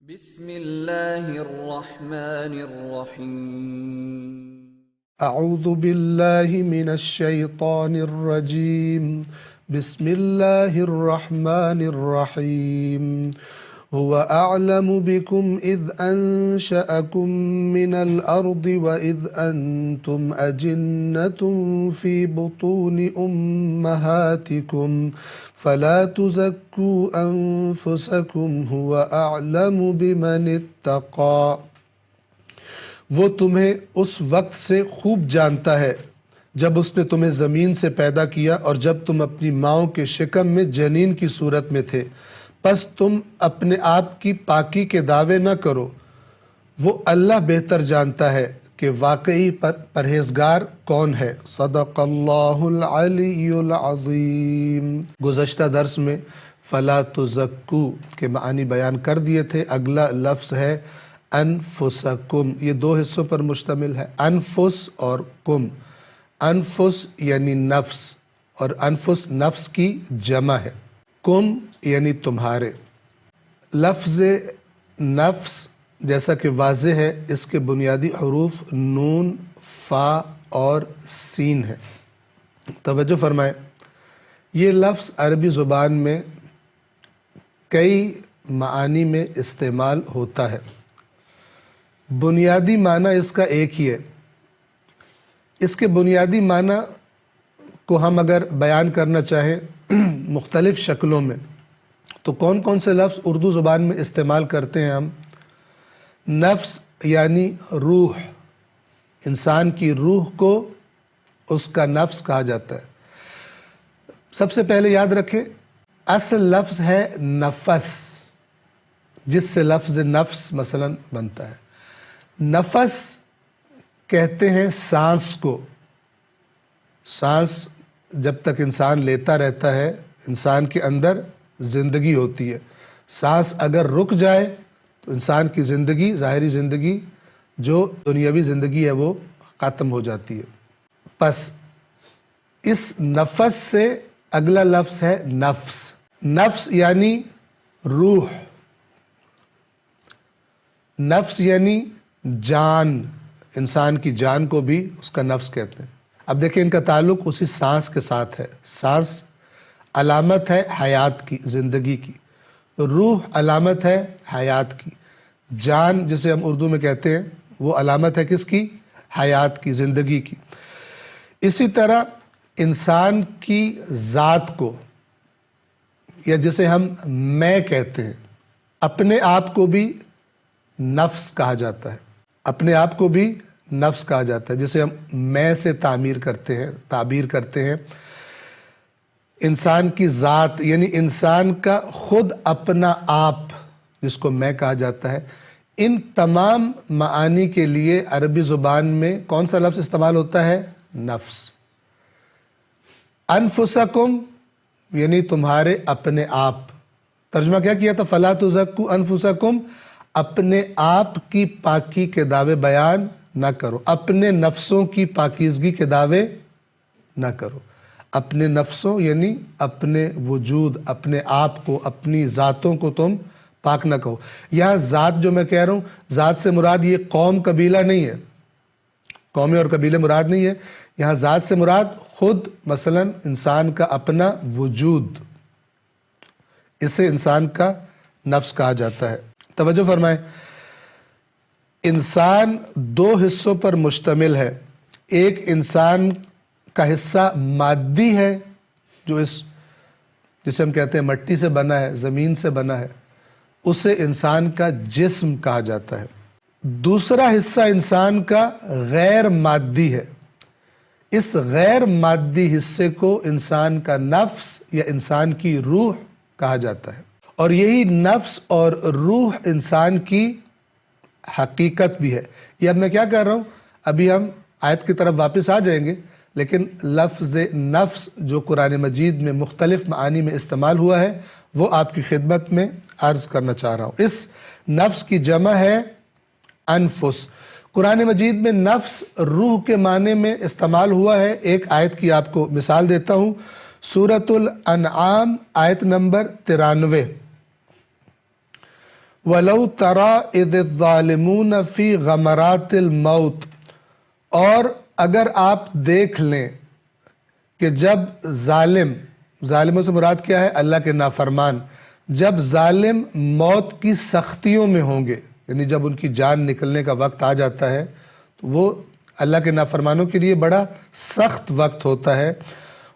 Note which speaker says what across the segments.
Speaker 1: بسم اللہ الرحمن الرحیم
Speaker 2: اعوذ باللہ من الشیطان الرجیم بسم اللہ الرحمن الرحیم هو اعلم بكم اذ انشأكم من الارض واذ انتم اجنة في بطون امہاتكم فلا تزكوا انفسكم هو اعلم بمن اتقى۔ وہ تمہیں اس وقت سے خوب جانتا ہے جب اس نے تمہیں زمین سے پیدا کیا اور جب تم اپنی ماؤں کے شکم میں جنین کی صورت میں تھے، پس تم اپنے آپ کی پاکی کے دعوے نہ کرو، وہ اللہ بہتر جانتا ہے کہ واقعی پرہیزگار کون ہے۔ صدق اللہ العلی العظیم۔ گزشتہ درس میں فلا تزکو کے معنی بیان کر دیے تھے۔ اگلا لفظ ہے انفسکم، یہ دو حصوں پر مشتمل ہے، انفس اور کم۔ انفس یعنی نفس، اور انفس نفس کی جمع ہے، کم یعنی تمہارے۔ لفظ نفس جیسا کہ واضح ہے، اس کے بنیادی حروف نون، فا اور سین ہے۔ توجہ فرمائیں، یہ لفظ عربی زبان میں کئی معانی میں استعمال ہوتا ہے۔ بنیادی معنی اس کا ایک ہی ہے۔ اس کے بنیادی معنی کو ہم اگر بیان کرنا چاہیں مختلف شکلوں میں، تو کون کون سے لفظ اردو زبان میں استعمال کرتے ہیں ہم؟ نفس یعنی روح، انسان کی روح کو اس کا نفس کہا جاتا ہے۔ سب سے پہلے یاد رکھیں، اصل لفظ ہے نفس، جس سے لفظ نفس مثلا بنتا ہے۔ نفس کہتے ہیں سانس کو۔ سانس جب تک انسان لیتا رہتا ہے، انسان کے اندر زندگی ہوتی ہے۔ سانس اگر رک جائے تو انسان کی زندگی، ظاہری زندگی جو دنیاوی زندگی ہے، وہ ختم ہو جاتی ہے۔ پس اس نفس سے اگلا لفظ ہے نفس۔ نفس یعنی روح، نفس یعنی جان، انسان کی جان کو بھی اس کا نفس کہتے ہیں۔ اب دیکھیں، ان کا تعلق اسی سانس کے ساتھ ہے۔ سانس علامت ہے حیات کی، زندگی کی۔ روح علامت ہے حیات کی۔ جان جسے ہم اردو میں کہتے ہیں، وہ علامت ہے کس کی؟ حیات کی، زندگی کی۔ اسی طرح انسان کی ذات کو، یا جسے ہم میں کہتے ہیں، اپنے آپ کو بھی نفس کہا جاتا ہے۔ اپنے آپ کو بھی نفس کہا جاتا ہے، جسے ہم میں سے تعبیر کرتے ہیں۔ انسان کی ذات یعنی انسان کا خود اپنا آپ، جس کو میں کہا جاتا ہے۔ ان تمام معانی کے لیے عربی زبان میں کون سا لفظ استعمال ہوتا ہے؟ نفس۔ انفسکم یعنی تمہارے اپنے آپ۔ ترجمہ کیا کیا تھا؟ فلا تزکو انفسکم، اپنے آپ کی پاکی کے دعوے بیان نہ کرو، اپنے نفسوں کی پاکیزگی کے دعوے نہ کرو۔ اپنے نفسوں یعنی اپنے وجود، اپنے آپ کو، اپنی ذاتوں کو تم پاک نہ کہو۔ یہاں ذات جو میں کہہ رہا ہوں، ذات سے مراد یہ قوم قبیلہ نہیں ہے، قومیں اور قبیلے مراد نہیں ہے۔ یہاں ذات سے مراد خود، مثلا انسان کا اپنا وجود، اسے انسان کا نفس کہا جاتا ہے۔ توجہ فرمائیں، انسان دو حصوں پر مشتمل ہے۔ ایک انسان کا حصہ مادی ہے، جو جسے ہم کہتے ہیں مٹی سے بنا ہے، زمین سے بنا ہے، اسے انسان کا جسم کہا جاتا ہے۔ دوسرا حصہ انسان کا غیر مادی ہے۔ اس غیر مادی حصے کو انسان کا نفس یا انسان کی روح کہا جاتا ہے، اور یہی نفس اور روح انسان کی حقیقت بھی ہے۔ یہ اب میں کیا کر رہا ہوں، ابھی ہم آیت کی طرف واپس آ جائیں گے، لیکن لفظ نفس جو قرآن مجید میں مختلف معانی میں استعمال ہوا ہے، وہ آپ کی خدمت میں عرض کرنا چاہ رہا ہوں۔ اس نفس کی جمع ہے انفس۔ قرآن مجید میں نفس روح کے معنی میں استعمال ہوا ہے۔ ایک آیت کی آپ کو مثال دیتا ہوں، سورۃ الانعام آیت نمبر 93۔ وَلَوْ تَرَى إِذِ الظَّالِمُونَ فِي غَمَرَاتِ الْمَوْتِ، اور اگر آپ دیکھ لیں کہ جب ظالموں سے مراد کیا ہے؟ اللہ کے نافرمان، جب ظالم موت کی سختیوں میں ہوں گے، یعنی جب ان کی جان نکلنے کا وقت آ جاتا ہے تو وہ اللہ کے نافرمانوں کے لیے بڑا سخت وقت ہوتا ہے۔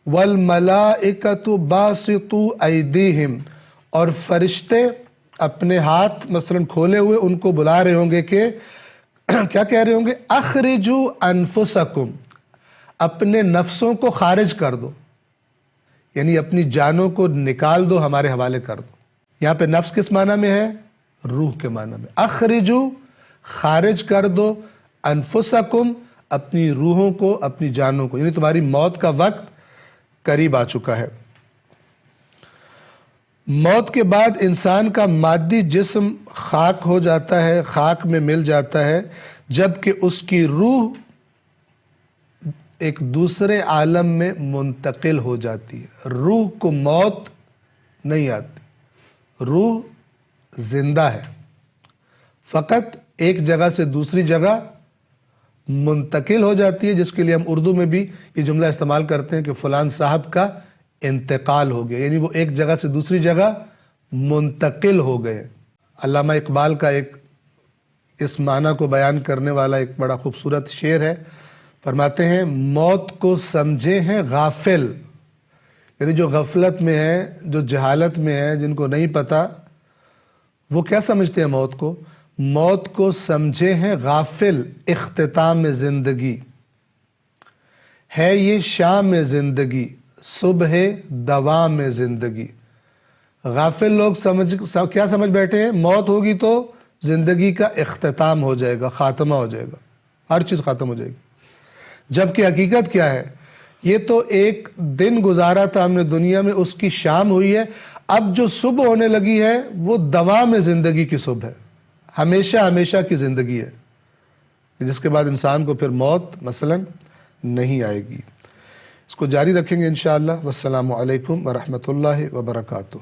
Speaker 2: وَالْمَلَائِكَةُ بَاسِطُو أَيْدِيهِمْ، اور فرشتے اپنے ہاتھ مثلا کھولے ہوئے ان کو بلا رہے ہوں گے کہ کیا کہہ رہے ہوں گے؟ اخرجوا انفسکم، اپنے نفسوں کو خارج کر دو، یعنی اپنی جانوں کو نکال دو، ہمارے حوالے کر دو۔ یہاں پہ نفس کس معنی میں ہے؟ روح کے معنی میں۔ اخرجو، خارج کر دو، انفسکم، اپنی روحوں کو، اپنی جانوں کو، یعنی تمہاری موت کا وقت قریب آ چکا ہے۔ موت کے بعد انسان کا مادی جسم خاک ہو جاتا ہے، خاک میں مل جاتا ہے، جبکہ اس کی روح ایک دوسرے عالم میں منتقل ہو جاتی ہے۔ روح کو موت نہیں آتی، روح زندہ ہے، فقط ایک جگہ سے دوسری جگہ منتقل ہو جاتی ہے، جس کے لیے ہم اردو میں بھی یہ جملہ استعمال کرتے ہیں کہ فلان صاحب کا انتقال ہو گیا، یعنی وہ ایک جگہ سے دوسری جگہ منتقل ہو گئے۔ علامہ اقبال کا ایک اس معنی کو بیان کرنے والا ایک بڑا خوبصورت شعر ہے، فرماتے ہیں موت کو سمجھے ہیں غافل، یعنی جو غفلت میں ہیں، جو جہالت میں ہیں، جن کو نہیں پتہ، وہ کیا سمجھتے ہیں موت کو؟ موت کو سمجھے ہیں غافل اختتام زندگی، ہے یہ شام زندگی صبح دوام زندگی۔ غافل لوگ کیا سمجھ بیٹھے ہیں؟ موت ہوگی تو زندگی کا اختتام ہو جائے گا، خاتمہ ہو جائے گا، ہر چیز ختم ہو جائے گی، جبکہ حقیقت کیا ہے؟ یہ تو ایک دن گزارا تھا ہم نے دنیا میں، اس کی شام ہوئی ہے، اب جو صبح ہونے لگی ہے وہ دوام زندگی کی صبح ہے، ہمیشہ ہمیشہ کی زندگی ہے، جس کے بعد انسان کو پھر موت مثلا نہیں آئے گی۔ اس کو جاری رکھیں گے انشاءاللہ۔ والسلام علیکم ورحمۃ اللہ وبرکاتہ۔